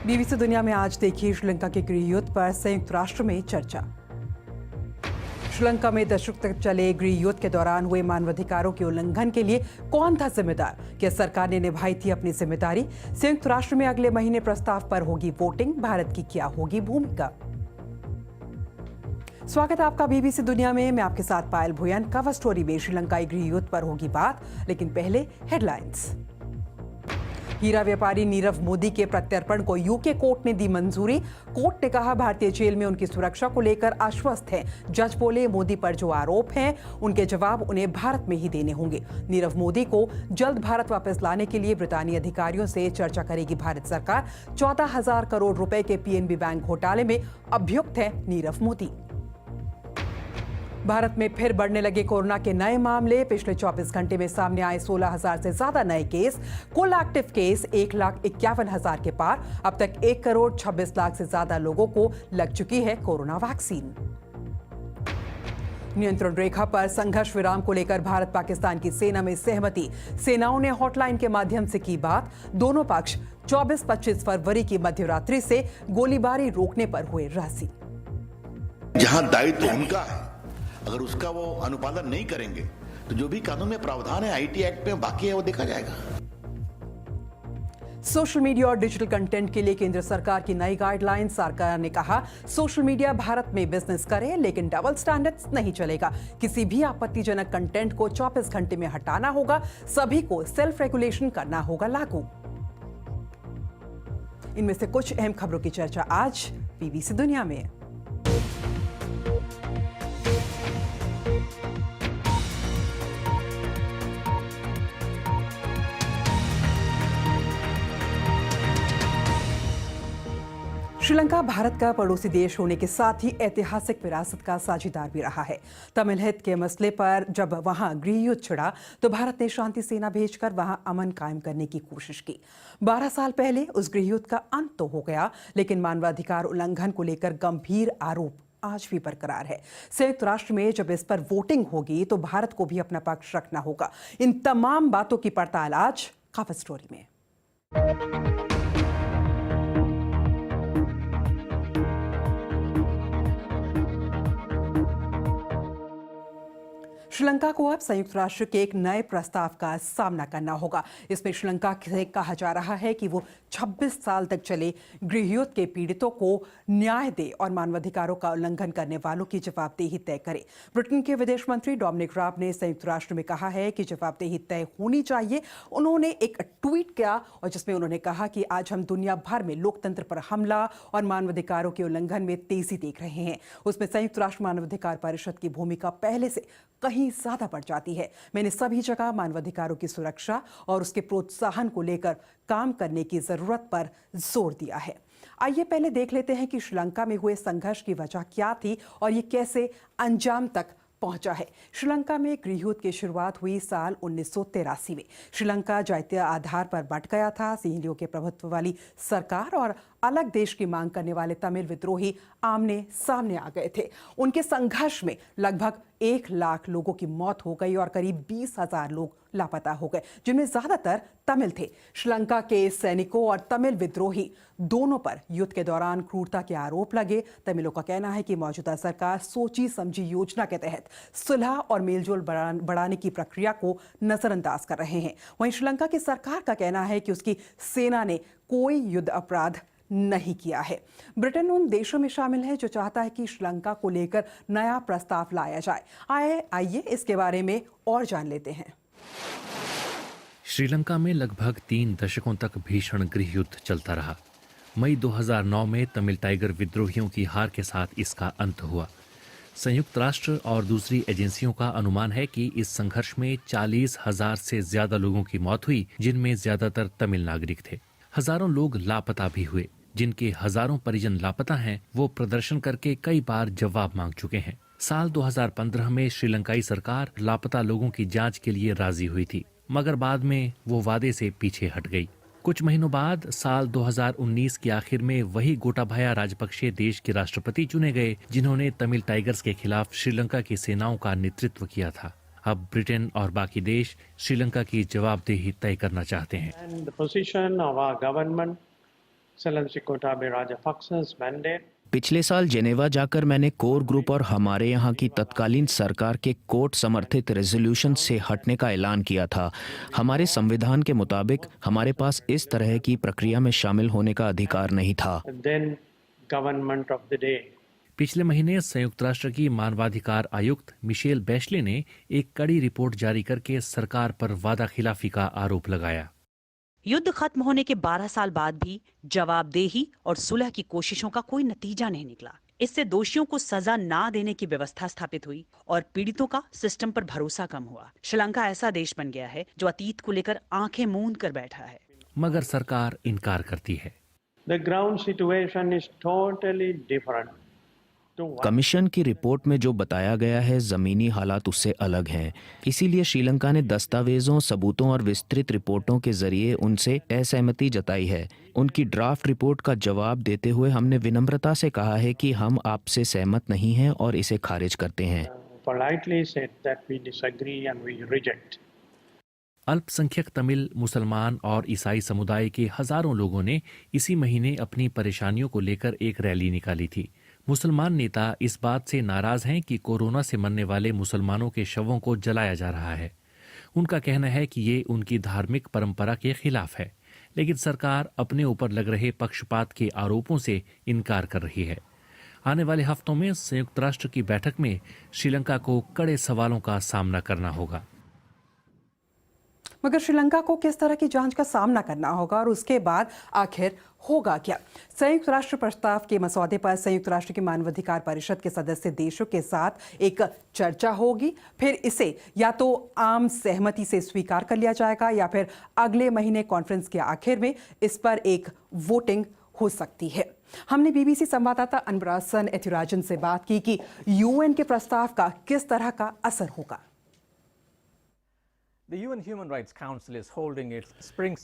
BBC दुनिया में आज देखिए श्रीलंका के गृह युद्ध पर संयुक्त राष्ट्र में चर्चा। श्रीलंका में दशक तक चले गृह युद्ध के दौरान हुए मानवाधिकारों के उल्लंघन के लिए कौन था जिम्मेदार? क्या सरकार ने निभाई थी अपनी जिम्मेदारी? संयुक्त राष्ट्र में अगले महीने प्रस्ताव पर होगी वोटिंग, भारत की क्या होगी भूमिका? स्वागत है आपका बीबीसी दुनिया में। मैं आपके साथ पायल भुयन। कवर स्टोरी में श्रीलंकाई गृह युद्ध पर होगी बात, लेकिन पहले हेडलाइंस। हीरा व्यापारी नीरव मोदी के प्रत्यर्पण को यूके कोर्ट ने दी मंजूरी। कोर्ट ने कहा भारतीय जेल में उनकी सुरक्षा को लेकर आश्वस्त है। जज बोले मोदी पर जो आरोप हैं उनके जवाब उन्हें भारत में ही देने होंगे। नीरव मोदी को जल्द भारत वापस लाने के लिए ब्रितानी अधिकारियों से चर्चा करेगी भारत सरकार। 14,000 करोड़ रुपए के पीएनबी बैंक घोटाले में अभियुक्त है नीरव मोदी। भारत में फिर बढ़ने लगे कोरोना के नए मामले। पिछले 24 घंटे में सामने आए 16,000 से ज्यादा नए केस। कुल एक्टिव केस 1,51,000 के पार। अब तक 1,26,00,000 से ज्यादा लोगों को लग चुकी है कोरोना वैक्सीन। नियंत्रण रेखा पर संघर्ष विराम को लेकर भारत पाकिस्तान की सेना में सहमति। सेनाओं ने हॉटलाइन के माध्यम से की बात। दोनों पक्ष 24-25 फरवरी की मध्यरात्रि से गोलीबारी रोकने पर हुए राजी। जहां दायित्व उनका है, अगर उसका वो अनुपालन नहीं करेंगे तो जो भी कानून में प्रावधान है आईटी एक्ट में बाकी है वो देखा जाएगा। सोशल मीडिया और डिजिटल कंटेंट के लिए केंद्र सरकार की नई गाइडलाइन। सरकार ने कहा सोशल मीडिया भारत में बिजनेस करे लेकिन डबल स्टैंडर्ड्स नहीं चलेगा। किसी भी आपत्तिजनक कंटेंट को 24 घंटे में हटाना होगा। सभी को सेल्फ रेगुलेशन करना होगा लागू। इनमें से कुछ अहम खबरों की चर्चा आज बीबीसी दुनिया में। श्रीलंका भारत का पड़ोसी देश होने के साथ ही ऐतिहासिक विरासत का साझेदार भी रहा है। तमिल हित के मसले पर जब वहां गृह युद्ध छिड़ा तो भारत ने शांति सेना भेजकर वहां अमन कायम करने की कोशिश की। 12 साल पहले उस गृह युद्ध का अंत तो हो गया, लेकिन मानवाधिकार उल्लंघन को लेकर गंभीर आरोप आज भी बरकरार है। संयुक्त राष्ट्र में जब इस पर वोटिंग होगी तो भारत को भी अपना पक्ष रखना होगा। इन तमाम बातों की पड़ताल आज कवर स्टोरी में। श्रीलंका को अब संयुक्त राष्ट्र के एक नए प्रस्ताव का सामना करना होगा। इसमें श्रीलंका से कहा जा रहा है कि वो 26 साल तक चले गृह युद्ध के पीड़ितों को न्याय दे और मानवाधिकारों का उल्लंघन करने वालों की जवाबदेही तय करे। ब्रिटेन के विदेश मंत्री डोमिनिक राब ने संयुक्त राष्ट्र में कहा है कि जवाबदेही तय होनी चाहिए। उन्होंने एक ट्वीट किया और जिसमें उन्होंने कहा कि आज हम दुनिया भर में लोकतंत्र पर हमला और मानवाधिकारों के उल्लंघन में तेजी देख रहे हैं। उसमें संयुक्त राष्ट्र मानवाधिकार परिषद की भूमिका पहले से कहीं ज्यादा बढ़ जाती है। मैंने सभी जगह मानवाधिकारों की सुरक्षा और उसके प्रोत्साहन को लेकर काम करने की जरूरत पर जोर दिया है। आइए पहले देख लेते हैं कि श्रीलंका में हुए संघर्ष की वजह क्या थी और ये कैसे अंजाम तक पहुंचा है। श्रीलंका में गृह युद्ध की शुरुआत हुई साल 1983 में। श्रीलंका जातीय आधार पर बंट गया था। सिंहलियों के प्रभुत्व वाली सरकार और अलग देश की मांग करने वाले तमिल विद्रोही आमने सामने आ गए थे। उनके संघर्ष में लगभग 1 लाख लोगों की मौत हो गई और करीब 20,000 लोग लापता हो गए, जिनमें ज्यादातर तमिल थे। श्रीलंका के सैनिकों और तमिल विद्रोही दोनों पर युद्ध के दौरान क्रूरता के आरोप लगे। तमिलों का कहना है कि मौजूदा सरकार सोची समझी योजना के तहत सुलह और मेलजोल बढ़ाने की प्रक्रिया को नजरअंदाज कर रहे हैं। वहीं श्रीलंका की सरकार का कहना है कि उसकी सेना ने कोई युद्ध अपराध नहीं किया है। ब्रिटेन उन देशों में शामिल है जो चाहता है कि श्रीलंका को लेकर नया प्रस्ताव लाया जाए। आइए इसके बारे में और जान लेते हैं। श्रीलंका में लगभग 3 दशकों तक भीषण गृह युद्ध चलता रहा। मई 2009 में तमिल टाइगर विद्रोहियों की हार के साथ इसका अंत हुआ। संयुक्त राष्ट्र और दूसरी एजेंसियों का अनुमान है कि इस संघर्ष में 40,000 से ज्यादा लोगों की मौत हुई, जिनमें ज्यादातर तमिल नागरिक थे। हजारों लोग लापता भी हुए। जिनके हजारों परिजन लापता हैं, वो प्रदर्शन करके कई बार जवाब मांग चुके हैं। साल 2015 में श्रीलंकाई सरकार लापता लोगों की जांच के लिए राजी हुई थी, मगर बाद में वो वादे से पीछे हट गई। कुछ महीनों बाद साल 2019 के आखिर में वही गोटाबाया राजपक्षे देश के राष्ट्रपति चुने गए, जिन्होंने तमिल टाइगर्स के खिलाफ श्रीलंका की सेनाओं का नेतृत्व किया था। अब ब्रिटेन और बाकी देश श्रीलंका की जवाबदेही तय करना चाहते हैं। And the position of our government, Selangor Kotabe Rajapaksa's mandate, पिछले साल जेनेवा जाकर मैंने कोर ग्रुप और हमारे यहाँ की तत्कालीन सरकार के कोर्ट समर्थित रेजोल्यूशन से हटने का ऐलान किया था। हमारे संविधान के मुताबिक हमारे पास इस तरह की प्रक्रिया में शामिल होने का अधिकार नहीं था। then government of the day. पिछले महीने संयुक्त राष्ट्र की मानवाधिकार आयुक्त मिशेल बैशले ने एक कड़ी रिपोर्ट जारी करके सरकार पर वादा खिलाफी का आरोप लगाया। युद्ध खत्म होने के 12 साल बाद भी जवाबदेही और सुलह की कोशिशों का कोई नतीजा नहीं निकला। इससे दोषियों को सजा ना देने की व्यवस्था स्थापित हुई और पीड़ितों का सिस्टम पर भरोसा कम हुआ। श्रीलंका ऐसा देश बन गया है जो अतीत को लेकर आंखें मूंद कर बैठा है। मगर सरकार इनकार करती है। The ground situation is totally different to what commission की रिपोर्ट में जो बताया गया है जमीनी हालात उससे अलग हैं। इसीलिए श्रीलंका ने दस्तावेजों, सबूतों और विस्तृत रिपोर्टों के जरिए उनसे असहमति जताई है। उनकी ड्राफ्ट रिपोर्ट का जवाब देते हुए हमने विनम्रता से कहा है कि हम आपसे सहमत नहीं हैं और इसे खारिज करते हैं। politely said that we disagree and we reject. अल्पसंख्यक तमिल, मुसलमान और ईसाई समुदाय के हजारों लोगों ने इसी महीने अपनी परेशानियों को लेकर एक रैली निकाली थी। मुसलमान नेता इस बात से नाराज हैं कि कोरोना से मरने वाले मुसलमानों के शवों को जलाया जा रहा है। उनका कहना है कि ये उनकी धार्मिक परंपरा के खिलाफ है, लेकिन सरकार अपने ऊपर लग रहे पक्षपात के आरोपों से इनकार कर रही है। आने वाले हफ्तों में संयुक्त राष्ट्र की बैठक में श्रीलंका को कड़े सवालों का सामना करना होगा। मगर श्रीलंका को किस तरह की जांच का सामना करना होगा और उसके बाद आखिर होगा क्या? संयुक्त राष्ट्र प्रस्ताव के मसौदे पर संयुक्त राष्ट्र की मानवाधिकार परिषद के सदस्य देशों के साथ एक चर्चा होगी। फिर इसे या तो आम सहमति से स्वीकार कर लिया जाएगा या फिर अगले महीने कॉन्फ्रेंस के आखिर में इस पर एक वोटिंग हो सकती है। हमने बीबीसी संवाददाता अनबरासन एथिराजन से बात की कि यूएन के प्रस्ताव का किस तरह का असर होगा।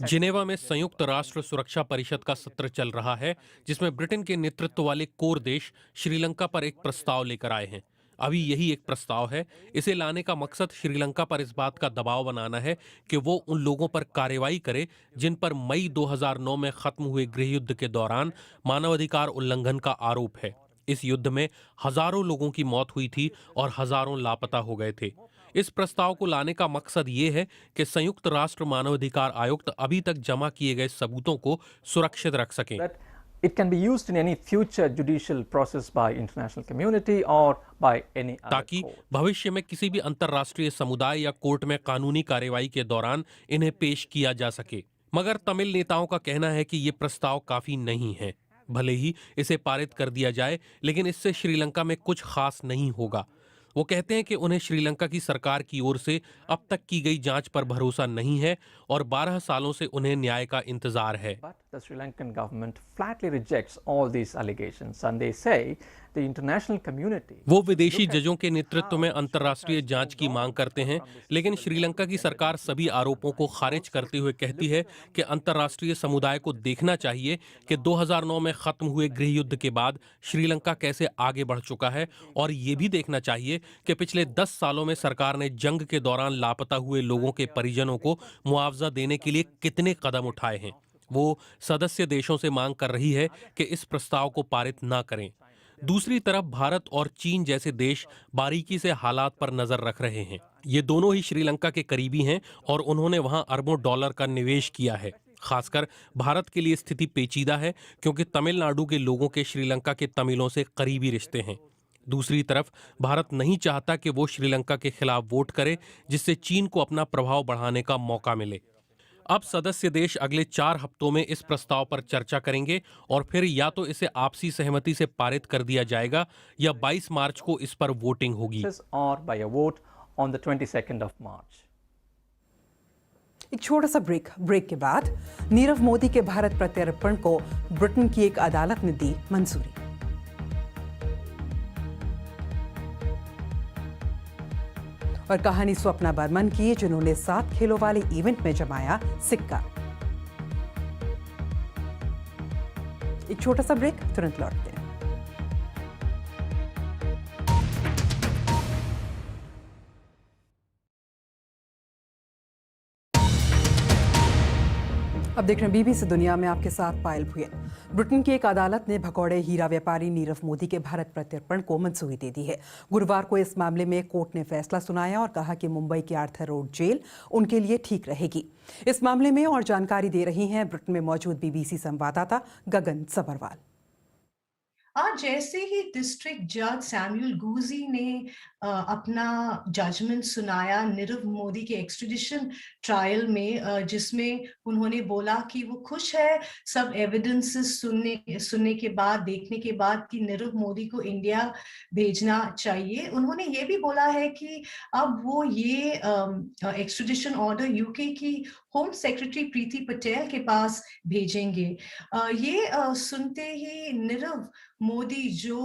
जिनेवा में संयुक्त राष्ट्र सुरक्षा परिषद का सत्र चल रहा है, जिसमें ब्रिटेन के नेतृत्व वाले कोर देश श्रीलंका पर एक प्रस्ताव लेकर आए हैं। अभी यही एक प्रस्ताव है। इसे लाने का मकसद श्रीलंका पर इस बात का दबाव बनाना है कि वो उन लोगों पर कार्रवाई करे जिन पर मई 2009 में खत्म हुए गृहयुद्ध के दौरान मानवाधिकार उल्लंघन का आरोप है। इस युद्ध में हजारों लोगों की मौत हुई थी और हजारों लापता हो गए थे। इस प्रस्ताव को लाने का मकसद ये है कि संयुक्त राष्ट्र मानवाधिकार आयुक्त अभी तक जमा किए गए सबूतों को सुरक्षित रख सकें। It can be used in any future judicial process by international community or by any other ताकि court. भविष्य में किसी भी अंतर्राष्ट्रीय समुदाय या कोर्ट में कानूनी कार्रवाई के दौरान इन्हें पेश किया जा सके। मगर तमिल नेताओं का कहना है कि ये प्रस्ताव काफी नहीं है। भले ही इसे पारित कर दिया जाए, लेकिन इससे श्रीलंका में कुछ खास नहीं होगा। वो कहते हैं कि उन्हें श्रीलंका की सरकार की ओर से अब तक की गई जांच पर भरोसा नहीं है और 12 सालों से उन्हें न्याय का इंतजार है। But the Sri Lankan government flatly rejects all these allegations and they say the international community. वो विदेशी जजों के नेतृत्व में अंतर्राष्ट्रीय जांच की मांग करते हैं, लेकिन श्रीलंका की सरकार सभी आरोपों को खारिज करते हुए कहती है कि अंतर्राष्ट्रीय समुदाय को देखना चाहिए कि 2009 में खत्म हुए गृहयुद्ध के बाद श्रीलंका कैसे आगे बढ़ चुका है और ये भी देखना चाहिए कि पिछले 10 सालों में सरकार ने जंग के दौरान लापता हुए लोगों के परिजनों को मुआवजा देने के लिए कितने कदम उठाए हैं। वो सदस्य देशों से मांग कर रही है कि इस प्रस्ताव को पारित ना करें। दूसरी तरफ भारत और चीन जैसे देश बारीकी से हालात पर नजर रख रहे हैं। ये दोनों ही श्रीलंका के करीबी हैं और उन्होंने वहां अरबों डॉलर का निवेश किया है। खासकर भारत के लिए स्थिति पेचीदा है क्योंकि तमिलनाडु के लोगों के श्रीलंका के तमिलों से करीबी रिश्ते हैं। दूसरी तरफ भारत नहीं चाहता कि वो श्रीलंका के खिलाफ वोट करे, जिससे चीन को अपना प्रभाव बढ़ाने का मौका मिले। अब सदस्य देश अगले 4 हफ्तों में इस प्रस्ताव पर चर्चा करेंगे और फिर या तो इसे आपसी सहमति से पारित कर दिया जाएगा या 22 मार्च को इस पर वोटिंग होगी। Or by a vote on the 22nd of March. एक छोटा सा ब्रेक के बाद नीरव मोदी के भारत प्रत्यर्पण को ब्रिटेन की एक अदालत ने दी मंजूरी। और कहानी स्वप्ना बर्मन की, जिन्होंने 7 खेलों वाले इवेंट में जमाया सिक्का। एक छोटा सा ब्रेक, तुरंत लौटते हैं। अब देख रहे हैं बीबीसी दुनिया में आपके साथ पायल भुयन। ब्रिटेन की एक अदालत ने भगौड़े हीरा व्यापारी नीरव मोदी के भारत प्रत्यर्पण को मंजूरी दे दी है। गुरुवार को इस मामले में कोर्ट ने फैसला सुनाया और कहा कि मुंबई की आर्थर रोड जेल उनके लिए ठीक रहेगी। इस मामले में और जानकारी दे रही हैं ब्रिटेन में मौजूद बीबीसी संवाददाता गगन सबरवाल। आज जैसे ही डिस्ट्रिक्ट जज सैमुअल गूजी ने अपना जजमेंट सुनाया नीरव मोदी के एक्सट्रेडिशन ट्रायल में, जिसमें उन्होंने बोला कि वो खुश है सब एविडेंसेस सुनने के बाद, देखने के बाद कि नीरव मोदी को इंडिया भेजना चाहिए। उन्होंने ये भी बोला है कि अब वो ये एक्सट्रेडिशन ऑर्डर यूके की होम सेक्रेटरी प्रीति पटेल के पास भेजेंगे। ये सुनते ही नीरव मोदी जो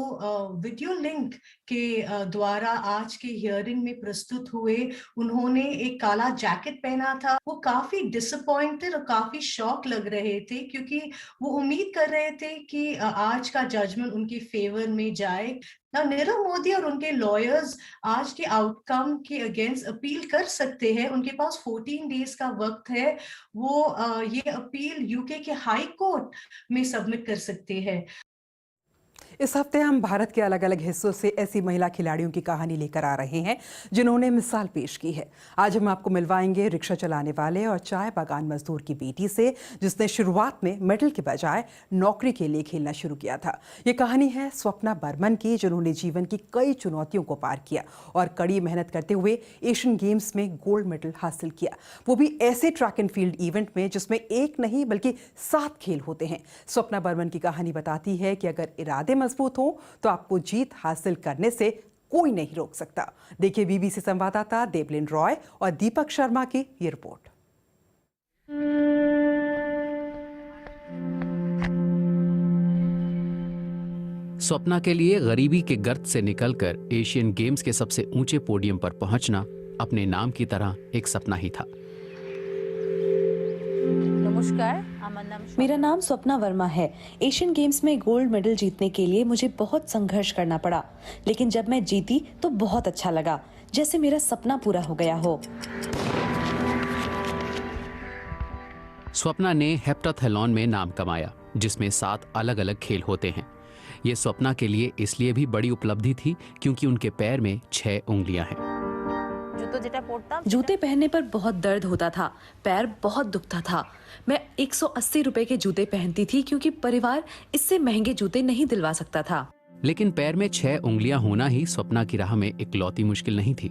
वीडियो लिंक के द्वारा आज के हियरिंग में प्रस्तुत हुए, उन्होंने एक काला जैकेट पहना था। वो काफी डिसअपॉइंटेड और काफी शॉक लग रहे थे, क्योंकि वो उम्मीद कर रहे थे कि आज का जजमेंट उनके फेवर में जाए। नीरव मोदी और उनके लॉयर्स आज के आउटकम के अगेंस्ट अपील कर सकते हैं। उनके पास 14 डेज का वक्त है। वो ये अपील यूके के हाई कोर्ट में सबमिट कर सकते हैं। इस हफ्ते हम भारत के अलग अलग हिस्सों से ऐसी महिला खिलाड़ियों की कहानी लेकर आ रहे हैं जिन्होंने मिसाल पेश की है। आज हम आपको मिलवाएंगे रिक्शा चलाने वाले और चाय बागान मजदूर की बेटी से, जिसने शुरुआत में मेडल के बजाय नौकरी के लिए खेलना शुरू किया था। ये कहानी है स्वप्ना बर्मन की, जिन्होंने जीवन की कई चुनौतियों को पार किया और कड़ी मेहनत करते हुए एशियन गेम्स में गोल्ड मेडल हासिल किया, वो भी ऐसे ट्रैक एंड फील्ड इवेंट में जिसमें एक नहीं बल्कि 7 खेल होते हैं। स्वप्ना बर्मन की कहानी बताती है कि अगर इरादे मजबूत हो तो आपको जीत हासिल करने से कोई नहीं रोक सकता। देखिए बीबीसी संवाददाता देवलिन रॉय और दीपक शर्मा की ये रिपोर्ट। स्वप्ना के लिए गरीबी के गर्त से निकलकर एशियन गेम्स के सबसे ऊंचे पोडियम पर पहुंचना अपने नाम की तरह एक सपना ही था। नमस्कार, मेरा नाम स्वप्ना वर्मा है। एशियन गेम्स में गोल्ड मेडल जीतने के लिए मुझे बहुत संघर्ष करना पड़ा, लेकिन जब मैं जीती तो बहुत अच्छा लगा, जैसे मेरा सपना पूरा हो गया हो। स्वप्ना ने हेप्टाथलॉन में नाम कमाया, जिसमें 7 अलग अलग खेल होते हैं। ये स्वप्ना के लिए इसलिए भी बड़ी उपलब्धि थी क्योंकि उनके पैर में 6 उंगलियां हैं। जूते पहनने पर बहुत दर्द होता था, पैर बहुत दुखता था। मैं 180 रुपए के जूते पहनती थी क्योंकि परिवार इससे महंगे जूते नहीं दिलवा सकता था। लेकिन पैर में 6 उंगलियां होना ही स्वप्ना की राह में इकलौती मुश्किल नहीं थी।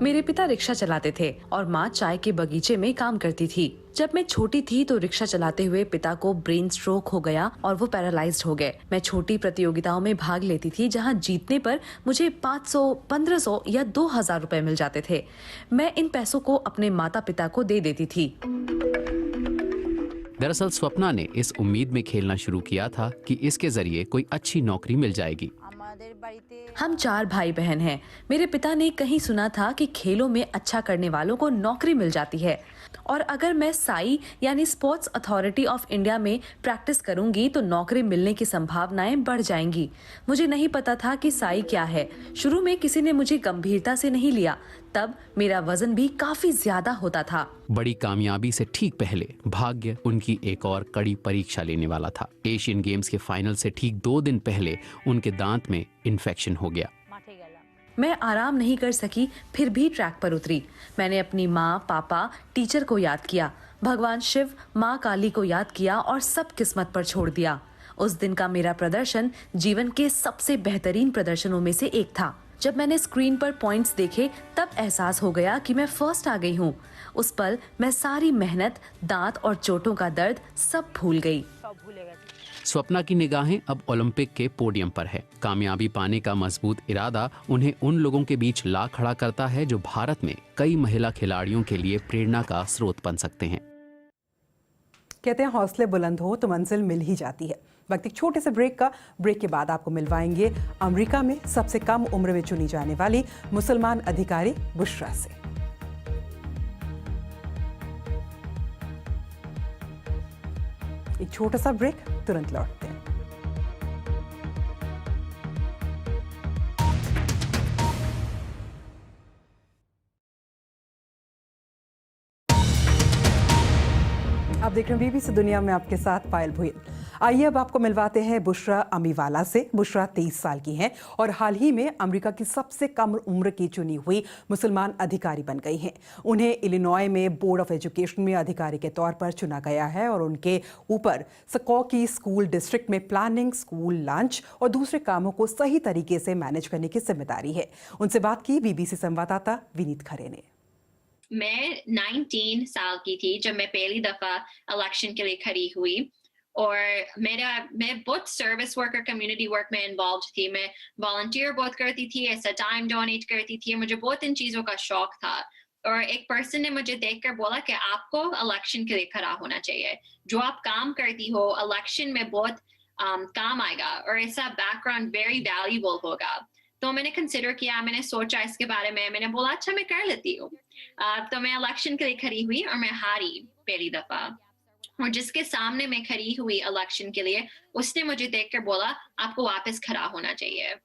मेरे पिता रिक्शा चलाते थे और माँ चाय के बगीचे में काम करती थी। जब मैं छोटी थी तो रिक्शा चलाते हुए पिता को ब्रेन स्ट्रोक हो गया और वो पैरालाइज्ड हो गए। मैं छोटी प्रतियोगिताओं में भाग लेती थी जहाँ जीतने पर मुझे 500, 1500 या 2000 रुपए मिल जाते थे। मैं इन पैसों को अपने माता पिता को दे देती थी। दरअसल स्वप्ना ने इस उम्मीद में खेलना शुरू किया था कि इसके जरिए कोई अच्छी नौकरी मिल जाएगी। हम 4 भाई बहन हैं। मेरे पिता ने कहीं सुना था कि खेलों में अच्छा करने वालों को नौकरी मिल जाती है और अगर मैं साई यानी स्पोर्ट्स अथॉरिटी ऑफ इंडिया में प्रैक्टिस करूंगी तो नौकरी मिलने की संभावनाएं बढ़ जाएंगी। मुझे नहीं पता था कि साई क्या है। शुरू में किसी ने मुझे गंभीरता से नहीं लिया, तब मेरा वजन भी काफी ज्यादा होता था। बड़ी कामयाबी से ठीक पहले भाग्य उनकी एक और कड़ी परीक्षा लेने वाला था। एशियन गेम्स के फाइनल से ठीक 2 दिन पहले उनके दांत में इन्फेक्शन हो गया। मैं आराम नहीं कर सकी, फिर भी ट्रैक पर उतरी। मैंने अपनी माँ, पापा, टीचर को याद किया, भगवान शिव, माँ काली को याद किया और सब किस्मत पर छोड़ दिया। उस दिन का मेरा प्रदर्शन जीवन के सबसे बेहतरीन प्रदर्शनों में से एक था। जब मैंने स्क्रीन पर पॉइंट्स देखे तब एहसास हो गया कि मैं फर्स्ट आ गई हूँ। उस पल मैं सारी मेहनत, दांत और चोटों का दर्द सब भूल गई। स्वप्ना की निगाहें अब ओलंपिक के पोडियम पर है। कामयाबी पाने का मजबूत इरादा उन्हें उन लोगों के बीच ला खड़ा करता है जो भारत में कई महिला खिलाड़ियों के लिए प्रेरणा का स्रोत बन सकते हैं। कहते हैं हौसले बुलंद हो तो मंजिल मिल ही जाती है। वक्त एक छोटे से ब्रेक के बाद आपको मिलवाएंगे अमेरिका में सबसे कम उम्र में चुनी जाने वाली मुसलमान अधिकारी बुशरा से। एक छोटा सा ब्रेक, तुरंत लौटते हैं। आप देख रहे हैं बीबीसी दुनिया में, आपके साथ पायल भुइल। आइए अब आपको मिलवाते हैं बुशरा अमीवाला से। बुशरा 23 साल की हैं और हाल ही में अमेरिका की सबसे कम उम्र की चुनी हुई मुसलमान अधिकारी बन गई हैं। उन्हें इलिनॉय में बोर्ड ऑफ एजुकेशन में अधिकारी के तौर पर चुना गया है और उनके ऊपर स्कोकी स्कूल डिस्ट्रिक्ट में प्लानिंग, स्कूल लंच और दूसरे कामों को सही तरीके से मैनेज करने की जिम्मेदारी है। उनसे बात की बीबीसी संवाददाता विनीत खरे ने। मैं 19 साल की थी जब मैं पहली दफा इलेक्शन के लिए खड़ी हुई और मैं बहुत सर्विस वर्कर कम्युनिटी वर्क में इन्वॉल्व थी। मैं वॉलंटियर बहुत करती थी, ऐसा टाइम डोनेट करती थी, मुझे बहुत इन चीज़ों का शौक था। और एक पर्सन ने मुझे देखकर बोला कि आपको इलेक्शन के लिए खड़ा होना चाहिए, जो आप काम करती हो इलेक्शन में बहुत काम आएगा और ऐसा बैकग्राउंड वेरी वैल्यूएबल होगा। तो मैंने कंसिडर किया, मैंने सोचा इसके बारे में, मैंने बोला अच्छा मैं कर लेती हूँ। तो मैं इलेक्शन के लिए खड़ी हुई और मैं हारी पहली दफा। और जिसके सामने मैं खड़ी हुई इलेक्शन के लिए, उसने मुझे देखकर बोला आपको वापस खड़ा होना चाहिए,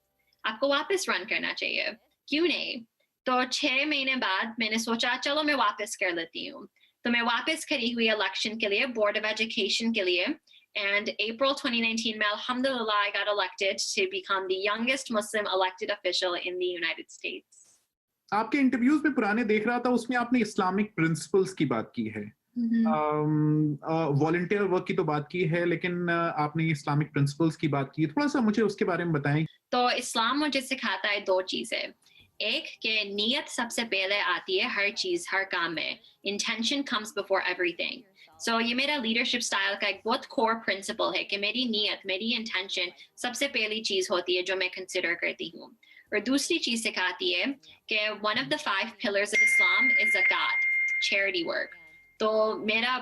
आपको वापस रन करना चाहिए, क्यों नहीं? तो 6 महीने बाद मैंने सोचा चलो मैं वापस कर लेती हूँ। तो मैं वापस खड़ी हुई इलेक्शन के लिए, बोर्ड ऑफ एजुकेशन के लिए। And April 2019 में alhamdulillah I got elected to become the youngest Muslim elected official in the United States. आपके इंटरव्यूज में पुराने देख रहा था, उसमें आपने इस्लामिक प्रिंसिपल्स की बात की है, वॉलंटियर वर्क की तो बात की है, लेकिन आपने इस्लामिक प्रिंसिपल्स की बात की। थोड़ा सा मुझे उसके बारे में बताएं। तो इस्लाम मुझे सिखाता है 2 चीजें। एक कि नीयत सबसे पहले आती है हर चीज, हर काम में। Intention comes before everything. So ये मेरा लीडरशिप स्टाइल का एक बहुत कोर प्रिंसिपल है कि मेरी नीयत, मेरी इंटेंशन सबसे पहली चीज होती है जो मैं कंसिडर करती हूँ। और दूसरी चीज सिखाती है कि one of the 5 pillars of Islam is zakat, charity work. तो मेरा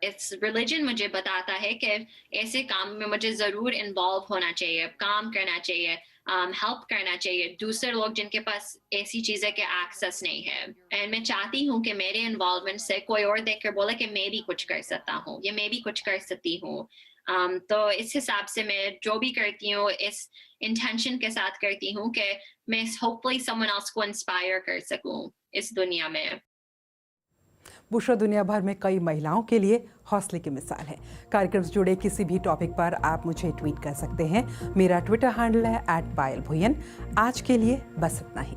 इस रिलीजन मुझे बताता है कि ऐसे काम में मुझे जरूर इन्वॉल्व होना चाहिए, काम करना चाहिए, हेल्प करना चाहिए दूसरे लोग जिनके पास ऐसी चीजें के एक्सेस नहीं है। एंड मैं चाहती हूँ कि मेरे इन्वॉल्वमेंट से कोई और देखकर बोले कि मैं भी कुछ कर सकता हूँ या मैं भी कुछ कर सकती हूँ। तो इस हिसाब से मैं जो भी करती हूँ इस इंटेंशन के साथ करती हूँ कि मैं होपफुली समवन एल्स को इंस्पायर कर सकूँ इस दुनिया में। बुशरा दुनिया भर में कई महिलाओं के लिए हौसले की मिसाल है। कार्यक्रम से जुड़े किसी भी टॉपिक पर आप मुझे ट्वीट कर सकते हैं। मेरा ट्विटर हैंडल है @पायल भुयन। आज के लिए बस इतना ही।